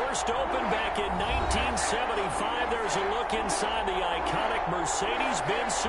first opened back in 1975. There's a look inside the iconic Mercedes-Benz.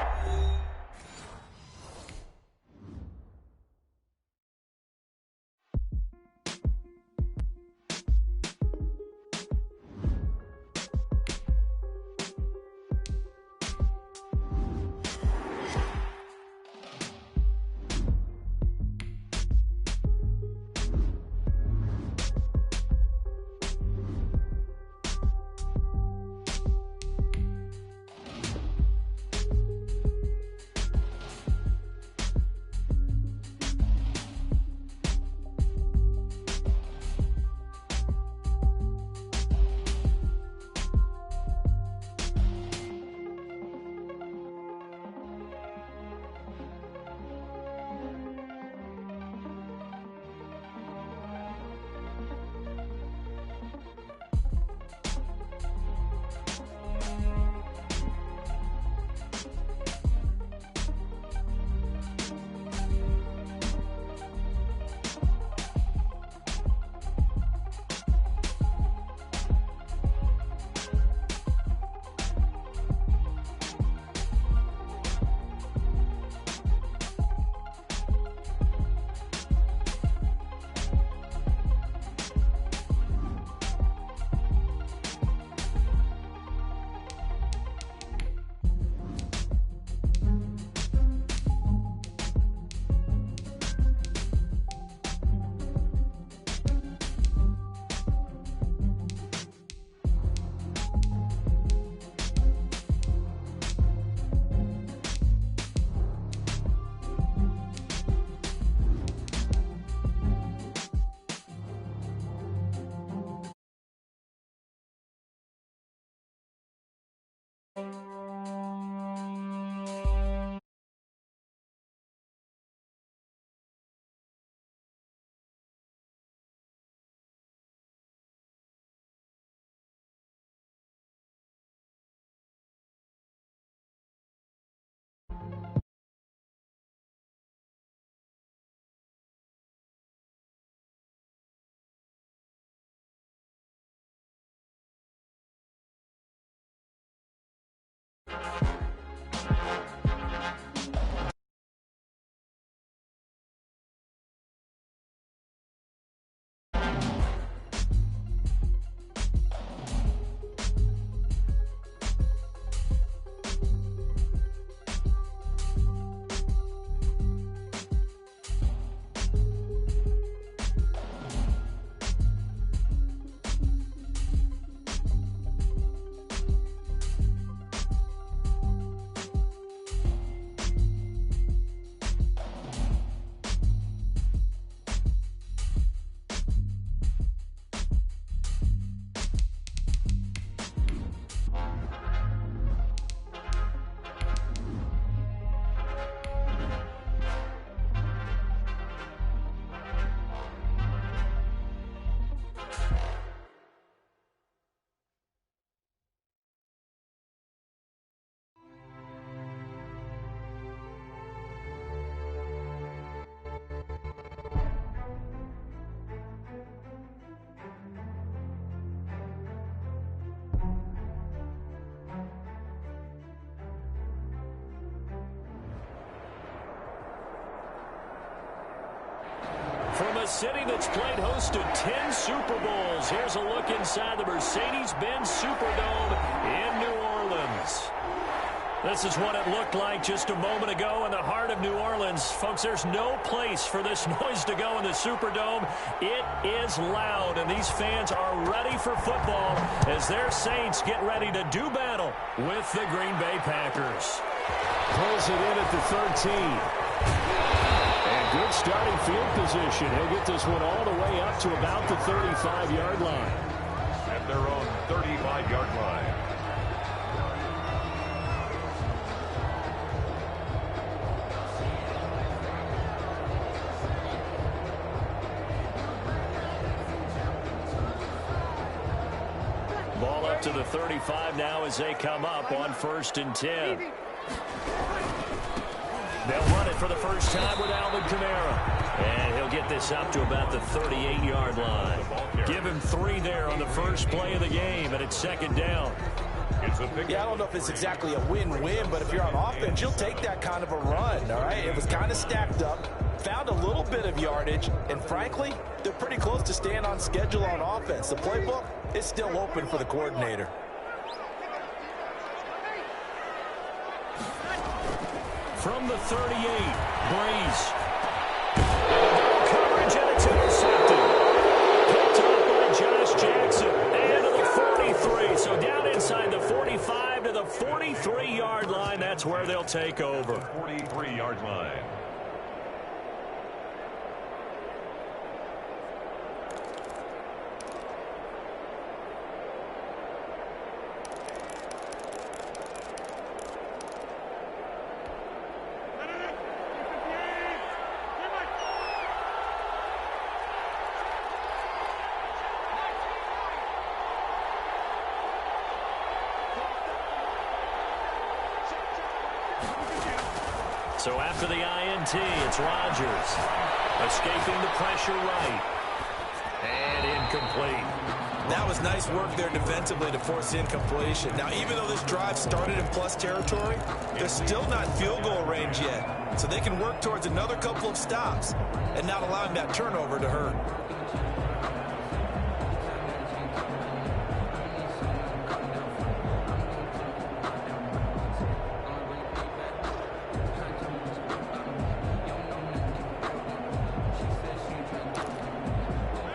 From a city that's played host to 10 Super Bowls, here's a look inside the Mercedes-Benz Superdome in New Orleans. This is what it looked like just a moment ago in the heart of New Orleans. Folks, there's no place for this noise to go in the Superdome. It is loud, and these fans are ready for football as their Saints get ready to do battle with the Green Bay Packers. Pulls it in at the 13. And good starting field position. He'll get this one all the way up to about the 35-yard line. At their own 35-yard line. Ball up to the 35 now as they come up on 1st and 10. They'll run it for the first time with Alvin Kamara. And he'll get this up to about the 38-yard line. Give him 3 there on the first play of the game, and it's second down. Yeah, I don't know if it's exactly a win-win, but if you're on offense, you'll take that kind of a run, all right? It was kind of stacked up, found a little bit of yardage, and frankly, they're pretty close to staying on schedule on offense. The playbook is still open for the coordinator. From the 38, Breeze. Coverage, and it's intercepted. Picked up by Josh Jackson. And to the 43. So down inside the 45 to the 43-yard line. That's where they'll take over. 43-yard line. So after the INT, it's Rodgers. Escaping the pressure right. And incomplete. That was nice work there defensively to force incompletion. Now, even though this drive started in plus territory, they're still not in field goal range yet. So they can work towards another couple of stops and not allowing that turnover to hurt.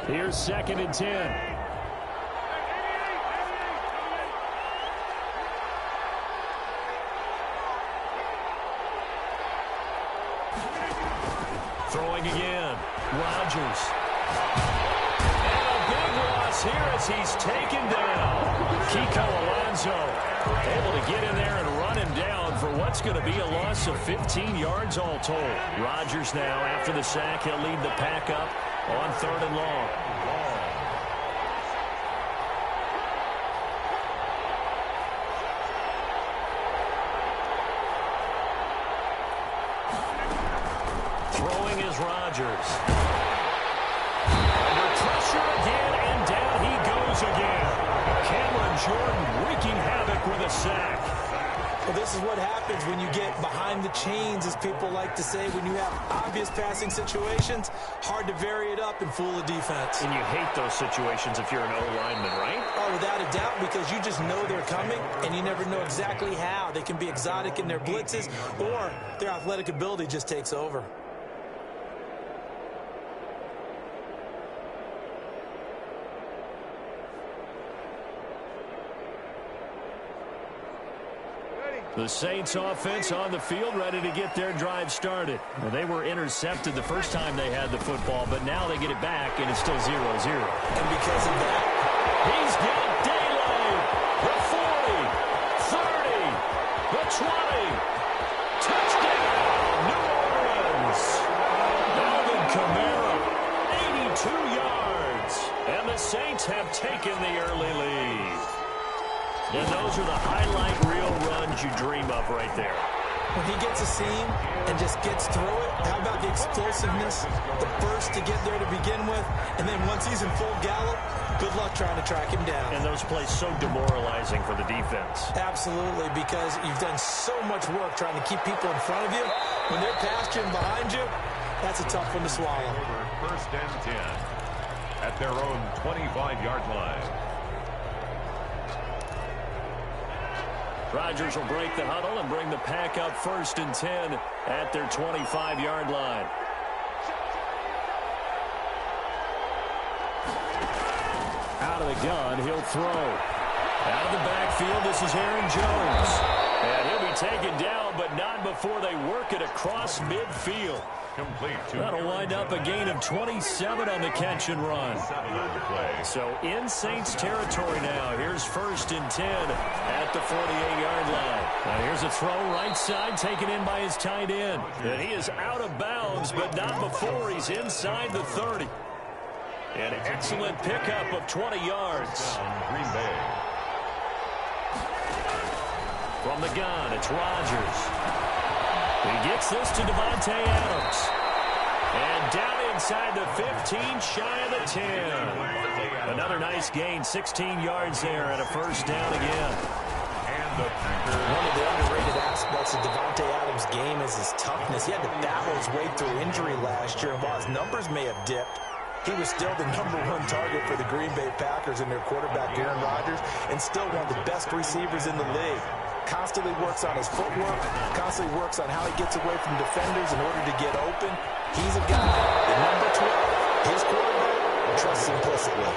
Here's 2nd and 10. Throwing again. Rodgers. And a big loss here as he's taken down. Kiko Alonso able to get in there and run him down for what's going to be a loss of 15 yards all told. Rodgers now, after the sack, he'll lead the pack up on 3rd and long. Throwing is Rodgers. Under pressure again, and down he goes again. Cameron Jordan wreaking havoc with a sack. Well, this is what happens when you get behind the chains, as people like to say. When you have obvious passing situations, hard to vary it up and fool the defense. And you hate those situations if you're an O-lineman, right? Oh, without a doubt, because you just know they're coming, and you never know exactly how. They can be exotic in their blitzes, or their athletic ability just takes over. The Saints offense on the field, ready to get their drive started. Well, they were intercepted the first time they had the football, but now they get it back, and it's still 0-0. And because of that, he's got daylight. The 40, 30, the 20. Touchdown, New Orleans. Alvin Kamara, 82 yards. And the Saints have taken the early lead. And those are the highlight reel runs you dream of right there. when he gets a seam and just gets through it, how about the explosiveness, the burst to get there to begin with, and then once he's in full gallop, good luck trying to track him down. And those plays so demoralizing for the defense. Absolutely, because you've done so much work trying to keep people in front of you. When they're past you and behind you, that's a tough one to swallow. First and 10 at their own 25-yard line. Rodgers will break the huddle and bring the pack up first and 10 at their 25-yard line. Out of the gun, he'll throw. Out of the backfield, this is Aaron Jones. And he'll be taken down, but not before they work it across midfield. Complete. That'll wind up a gain of 27 on the catch and run. 7 on the play. So in Saints territory now. Here's first and 10 at the 48-yard line. Now here's a throw right side taken in by his tight end. And he is out of bounds, but not before he's inside the 30. An excellent pickup of 20 yards. Green Bay. From the gun, it's Rodgers. He gets this to Devontae Adams. And down inside the 15, shy of the 10. Another nice gain, 16 yards there and a first down again. One of the underrated aspects of Davante Adams' game is his toughness. He had to battle his way through injury last year, and while his numbers may have dipped, he was still the #1 target for the Green Bay Packers and their quarterback, Aaron Rodgers, and still one of the best receivers in the league. Constantly works on his footwork, constantly works on how he gets away from defenders in order to get open. He's a guy, the number 12, his quarterback, trusts implicitly.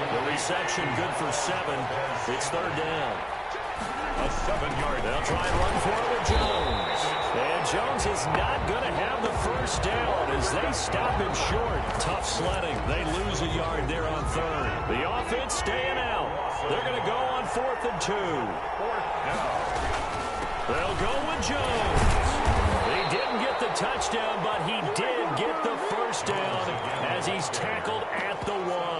The reception good for 7. It's third down. A 7-yard. They'll try and run for it with Jones. And Jones is not going to have the first down as they stop him short. Tough sledding. They lose a yard there on third. The offense staying out. They're going to go on 4th and 2. They'll go with Jones. He didn't get the touchdown, but he did get the first down as he's tackled at the 1.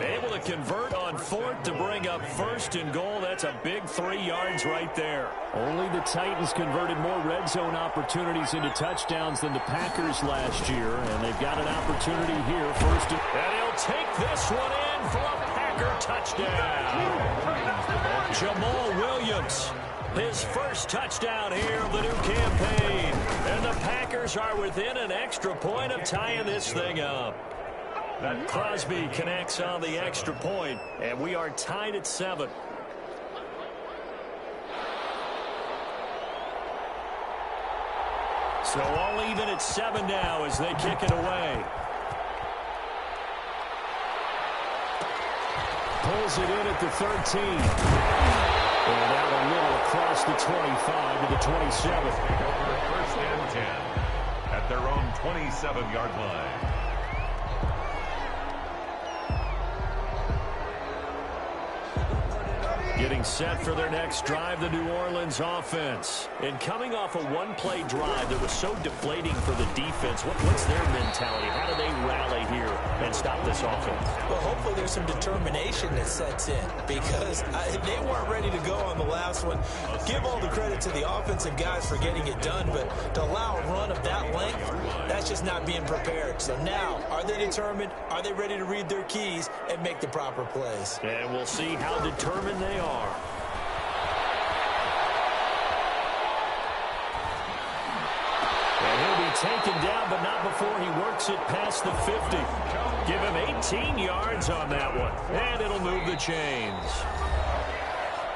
Able to convert on 4th to bring up 1st and goal. That's a big 3 yards right there. Only the Titans converted more red zone opportunities into touchdowns than the Packers last year, and they've got an opportunity here. And he'll take this one in for a Packer touchdown. Jamal Williams, his first touchdown here of the new campaign. And the Packers are within an extra point of tying this thing up. Crosby connects on the extra point, and we are tied at 7. So all even at 7 now as they kick it away. Pulls it in at the 13. And out a little across the 25 to the 27. First and 10 at their own 27-yard line. Getting set for their next drive, the New Orleans offense. And coming off a one-play drive that was so deflating for the defense, what's their mentality? How do they rally here and stop this offense? Well, hopefully there's some determination that sets in because they weren't ready to go on the last one. Give all the credit to the offensive guys for getting it done, but to allow a run of that length, that's just not being prepared. So now, are they determined? Are they ready to read their keys and make the proper plays? And we'll see how determined they are. And he'll be taken down, but not before he works it past the 50. Give him 18 yards on that one, and it'll move the chains.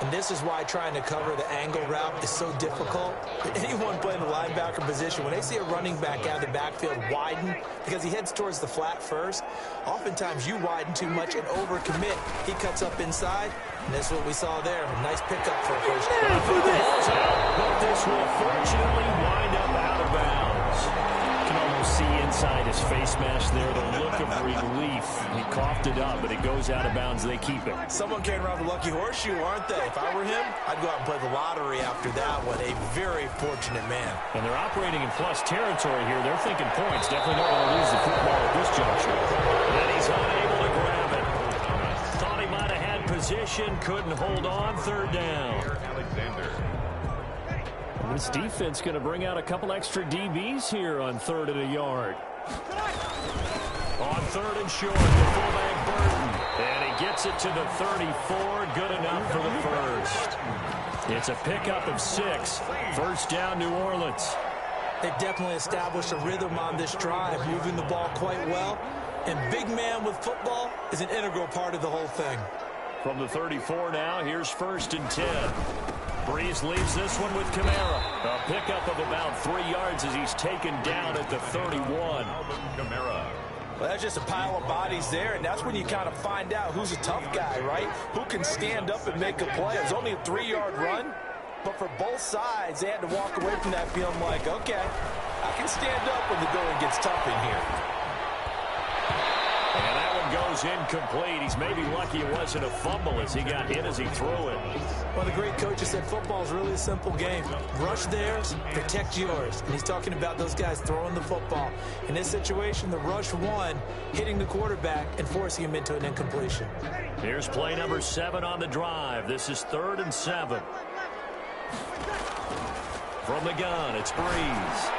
And this is why trying to cover the angle route is so difficult. Anyone playing the linebacker position, when they see a running back out of the backfield widen because he heads towards the flat first, oftentimes you widen too much and overcommit. He cuts up inside, and that's what we saw there. A nice pickup for a first down. But this will fortunately wind up out of bounds. You can almost see inside his face mask there the look of relief. He coughed it up, but it goes out of bounds. They keep it. Someone came around the lucky horseshoe, aren't they? If I were him, I'd go out and play the lottery after that one. A very fortunate man. And they're operating in plus territory here. They're thinking points. Definitely don't want to lose the football at this juncture. And he's unable to grab it. Thought he might have had position. Couldn't hold on. Third down. Alexander. This defense going to bring out a couple extra DBs here on 3rd and a yard. On 3rd and short, the fullback Burton. And he gets it to the 34. Good enough for the first. It's a pickup of 6. First down, New Orleans. They've definitely established a rhythm on this drive, moving the ball quite well. And big man with football is an integral part of the whole thing. From the 34 now, here's 1st and 10. Breeze leaves this one with Kamara. A pickup of about 3 yards as he's taken down at the 31. Kamara. Well, that's just a pile of bodies there, and that's when you kind of find out who's a tough guy, right? Who can stand up and make a play. It was only a 3-yard run, but for both sides, they had to walk away from that feeling like, okay, I can stand up when the going gets tough in here. And that one goes incomplete. He's maybe lucky it wasn't a fumble as he got hit as he threw it. Well, the great coach has said football is really a simple game. Rush theirs, protect yours. And he's talking about those guys throwing the football. In this situation, the rush won, hitting the quarterback and forcing him into an incompletion. Here's play number 7 on the drive. This is 3rd and 7. From the gun, it's Breeze.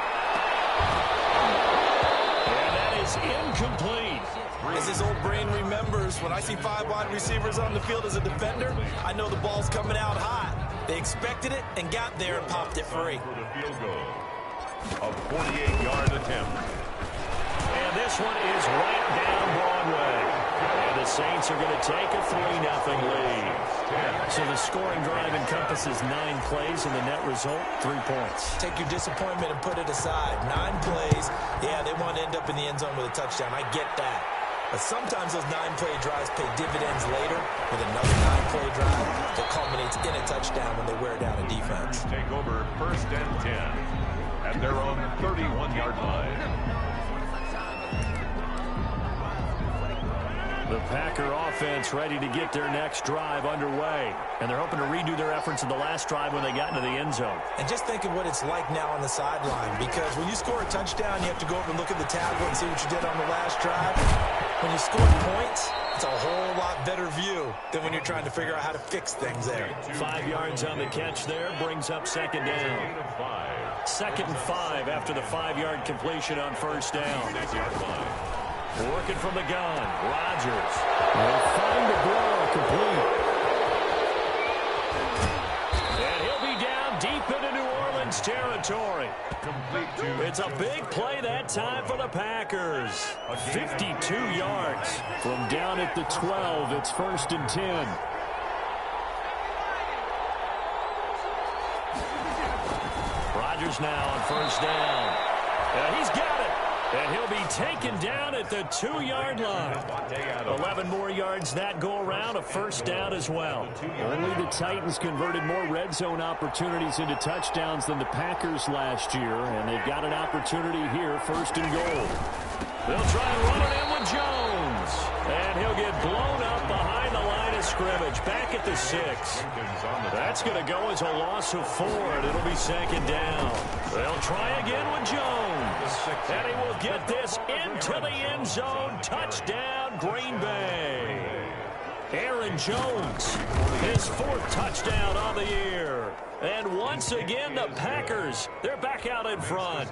is incomplete. As his old brain remembers, when I see 5 wide receivers on the field as a defender, I know the ball's coming out hot. They expected it and got there and popped it free. For the field goal. A 48-yard attempt. And this one is right down Broadway. And the Saints are going to take a 3-0 lead. So the scoring drive encompasses 9 plays, and the net result, 3 points. Take your disappointment and put it aside. 9 plays. Yeah, they want to end up in the end zone with a touchdown. I get that. But sometimes those 9-play drives pay dividends later with another 9-play drive that culminates in a touchdown when they wear down a defense. Take over 1st and 10 at their own 31-yard line. The Packer offense ready to get their next drive underway. And they're hoping to redo their efforts in the last drive when they got into the end zone. And just think of what it's like now on the sideline, because when you score a touchdown, you have to go over and look at the tablet and see what you did on the last drive. When you score points, it's a whole lot better view than when you're trying to figure out how to fix things there. 5 yards on the catch there brings up 2nd down. 2nd and 5 after the 5-yard completion on 1st down. Working from the gun, Rodgers. They'll find the ball complete. And he'll be down deep into New Orleans territory. It's a big play that time for the Packers. 52 yards. From down at the 12, it's 1st and 10. Rodgers now on 1st down. And he's got it. And he'll be taken down at the 2-yard line. 11 more yards that go around, a 1st down as well. Only the Titans converted more red zone opportunities into touchdowns than the Packers last year, and they've got an opportunity here, 1st and goal. They'll try and run it in with Jones. And he'll get blown up behind the line of scrimmage, back at the 6. That's going to go as a loss of 4, and it'll be 2nd down. They'll try again with Jones. And he will get this into the end zone. Touchdown, Green Bay. Aaron Jones, his 4th touchdown on the year. And once again, the Packers, they're back out in front.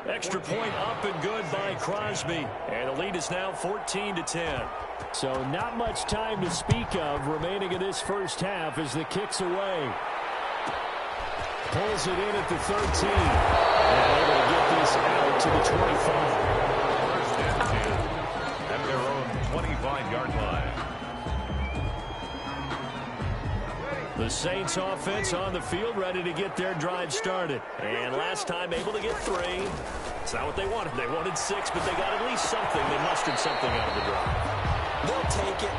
Extra point up and good by Crosby. And the lead is now 14-10. So not much time to speak of remaining in this first half as the kick's away. Pulls it in at the 13. And able to get this out to the 25. 1st and 10 at their own 25-yard line. The Saints offense on the field ready to get their drive started. And last time able to get 3. It's not what they wanted. They wanted 6, but they got at least something. They mustered something out of the drive. They'll take it.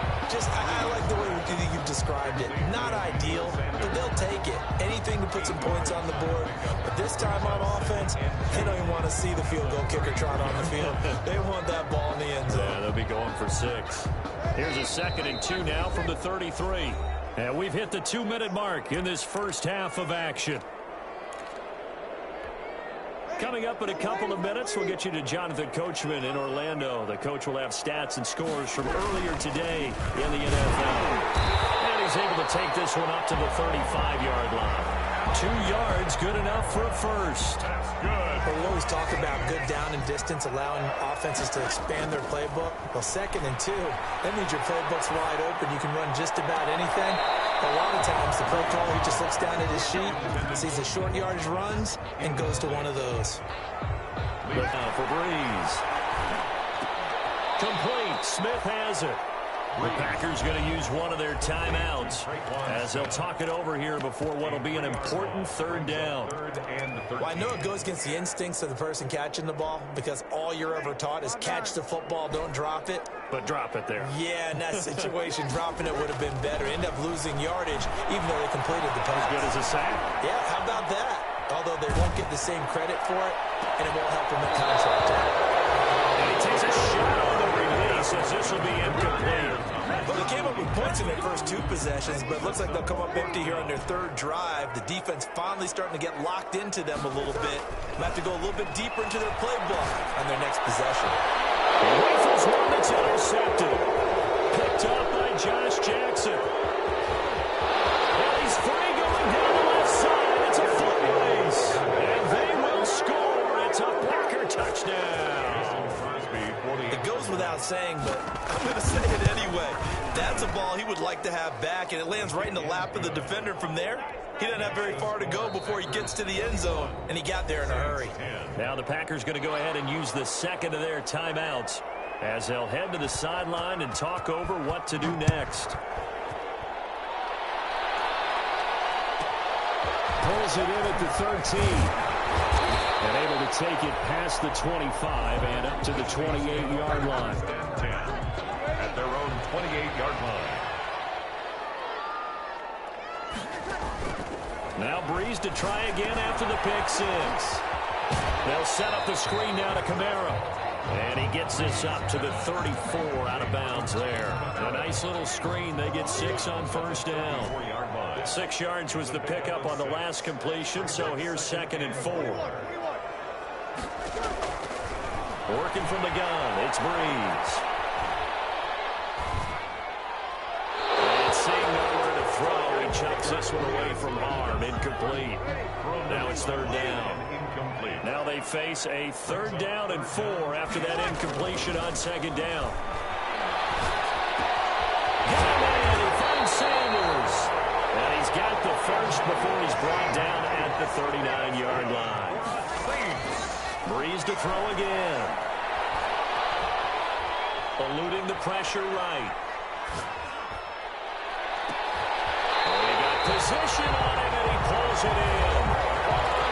I like the way you've described it. Not ideal, but they'll take it. Anything to put some points on the board. But this time on offense, they don't even want to see the field goal kicker trot on the field. They want that ball in the end zone. Yeah, they'll be going for 6. Here's a 2nd and 2 now from the 33. And we've hit the 2-minute mark in this first half of action. Coming up in a couple of minutes, we'll get you to Jonathan Coachman in Orlando. The coach will have stats and scores from earlier today in the NFL. And he's able to take this one up to the 35-yard line. 2 yards, good enough for a 1st. That's good. But we always talk about good down and distance, allowing offenses to expand their playbook. Well, 2nd and 2, that means your playbook's wide open. You can run just about anything. A lot of times, the play caller, he just looks down at his sheet, sees the short yardage runs, and goes to one of those. But now for Breeze. Complete. Smith has it. The Packers going to use one of their timeouts as they'll talk it over here before what will be an important 3rd down. Well, I know it goes against the instincts of the person catching the ball because all you're ever taught is catch the football, don't drop it. But drop it there. Yeah, in that situation, dropping it would have been better. End up losing yardage even though they completed the pass. As good as a sack? Yeah, how about that? Although they won't get the same credit for it, and it won't help them in contract. And he takes a shot on the release as this will be incomplete. Well, they came up with points in their first 2 possessions, but it looks like they'll come up empty here on their 3rd drive. The defense finally starting to get locked into them a little bit. They'll have to go a little bit deeper into their playbook on their next possession. Rifles one that's intercepted. Picked up by Josh Jackson. And he's free going down the left side. It's a foot race. And they will score. It's a Packer touchdown. saying, but I'm going to say it anyway. That's a ball he would like to have back, and it lands right in the lap of the defender from there. He doesn't have very far to go before he gets to the end zone, and he got there in a hurry. Now the Packers going to go ahead and use the second of their timeouts as they'll head to the sideline and talk over what to do next. Pulls it in at the 13. And able to take it past the 25 and up to the 28-yard line. 10 at their own 28-yard line. Now Breeze to try again after the pick six. They'll set up the screen now to Kamara. And he gets this up to the 34 out of bounds there. A nice little screen. They get 6 on first down. 6 yards was the pickup on the last completion, so here's 2nd and 4. Working from the gun, it's Breeze. And seeing nowhere to throw, he chucks this one away from harm. Incomplete. Now it's 3rd down. Now they face a 3rd down and 4 after that incompletion on 2nd down. Got him in. He finds Sanders. And he's got the first before he's brought down at the 39-yard line. Breeze to throw again. Eluding the pressure right. They got position on him, and he pulls it in.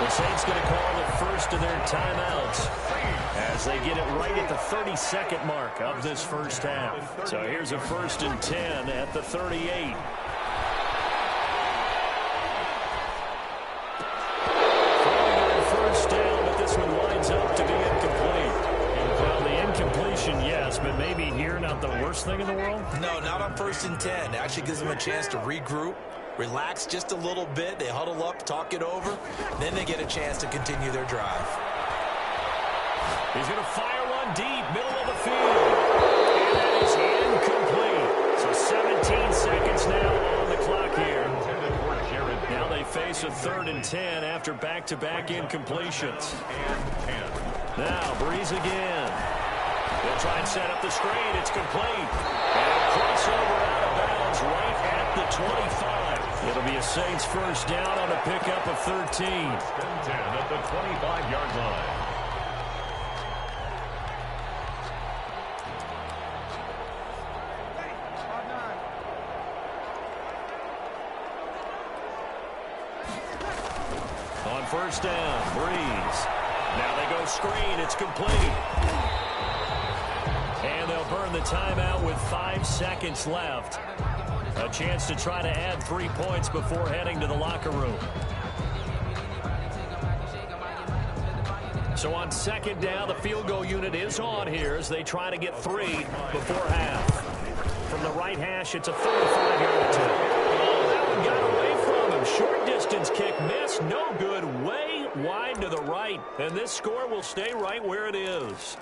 The Saints going to call the first of their timeouts as they get it right at the 32nd mark of this first half. So here's a 1st and 10 at the 38. First down, but this one lines up to be incomplete. Well, the incompletion, yes, but maybe here not the worst thing in the world? No, not on 1st and 10. It actually gives them a chance to regroup, relax just a little bit. They huddle up, talk it over. Then they get a chance to continue their drive. He's going to fire one deep, middle of the field. And that is incomplete. So 17 seconds now on the clock here. Now they face a 3rd and 10 after back-to-back incompletions. Now Breeze again. They'll try and set up the screen. It's complete. And crossover out of bounds right at the 25. It'll be a Saints first down on a pickup of 13. 10 at the 25-yard line. On first down, Breeze. Now they go screen. It's complete. And they'll burn the timeout with 5 seconds left. A chance to try to add 3 points before heading to the locker room. So on 2nd down, the field goal unit is on here as they try to get 3 before half. From the right hash, it's a 35-yard attempt. Oh, that one got away from him. Short distance kick missed. No good. Way wide to the right. And this score will stay right where it is.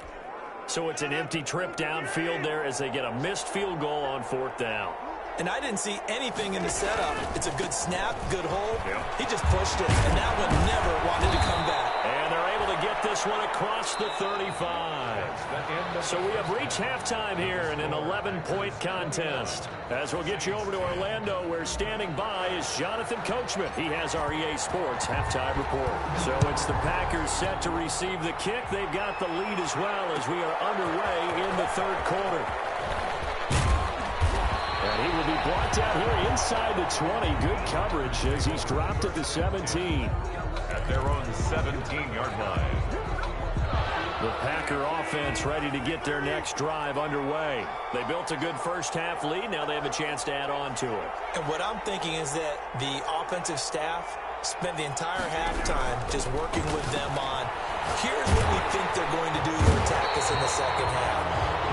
So it's an empty trip downfield there as they get a missed field goal on 4th down. And I didn't see anything in the setup. It's a good snap, good hold. Yep. He just pushed it, and that one never wanted to come back. And they're able to get this one across the 35. So we have reached halftime here in an 11-point contest. As we'll get you over to Orlando, where standing by is Jonathan Coachman. He has our EA Sports halftime report. So it's the Packers set to receive the kick. They've got the lead as well as we are underway in the 3rd quarter. And he will be blocked out here inside the 20. Good coverage as he's dropped at the 17. At their own 17-yard line. The Packer offense ready to get their next drive underway. They built a good first half lead. Now they have a chance to add on to it. And what I'm thinking is that the offensive staff spent the entire halftime just working with them on, here's what we think they're going to do to attack us in the second half.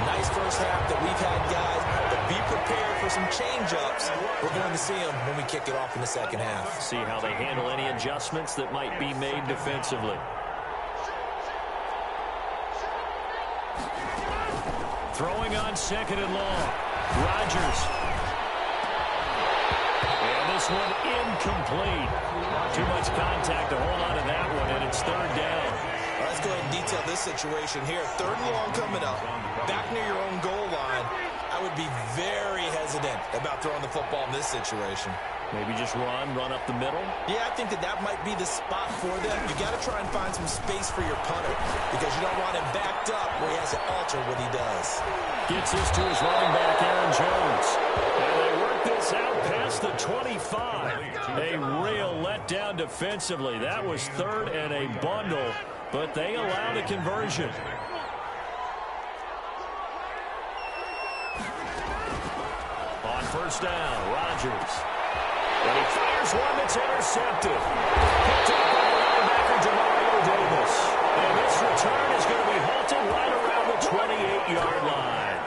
Nice first half that we've had, guys, but be prepared for some change-ups. We're going to see them when we kick it off in the second half. See how they handle any adjustments that might be made defensively. Throwing on 2nd and long. Rodgers. And this one incomplete. Too much contact to hold on to that one, and it's 3rd down. let's go ahead and detail this situation here. 3rd and long coming up, back near your own goal line. I would be very hesitant about throwing the football in this situation. Maybe just run up the middle? Yeah, I think that might be the spot for them. You got to try and find some space for your punter because you don't want him backed up where he has to alter what he does. Gets this to his running back, Aaron Jones. And they work this out past the 25. A real letdown defensively. That was 3rd and a bundle, but they allowed a conversion. On 1st down, Rodgers. And he fires one that's intercepted. Picked up by linebacker Demario Davis. And this return is going to be halted right around the 28-yard line.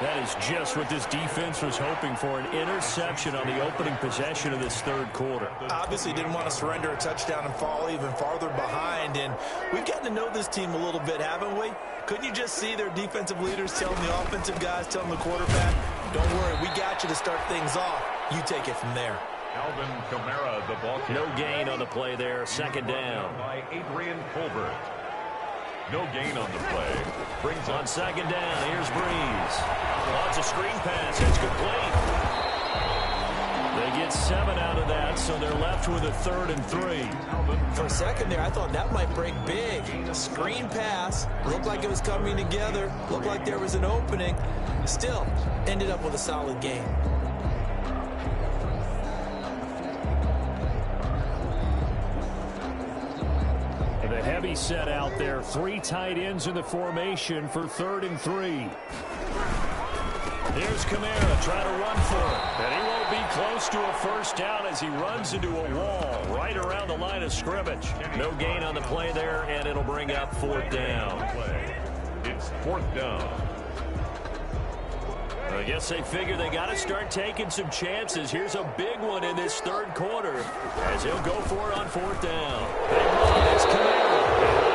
That is just what this defense was hoping for, an interception on the opening possession of this 3rd quarter. Obviously didn't want to surrender a touchdown and fall even farther behind. And we've gotten to know this team a little bit, haven't we? Couldn't you just see their defensive leaders telling the offensive guys, telling the quarterback, don't worry, we got you to start things off. You take it from there. Alvin Kamara, the ball carrier. No gain on the play there. 2nd down. By Adrian Colbert. No gain on the play. Brings on 2nd down. Here's Breeze. Lots of screen pass. It's complete. They get 7 out of that, so they're left with a 3rd and 3. For a second there, I thought that might break big. Screen pass. Looked like it was coming together. Looked like there was an opening. Still, ended up with a solid game. The heavy set out there. 3 tight ends in the formation for 3rd and 3. Here's Kamara trying to run for it. And he won't be close to a 1st down as he runs into a wall right around the line of scrimmage. No gain on the play there, and it'll bring up 4th down. It's 4th down. I guess they figure they got to start taking some chances. Here's a big one in this 3rd quarter as he'll go for it on 4th down. Big run. It's Kamara.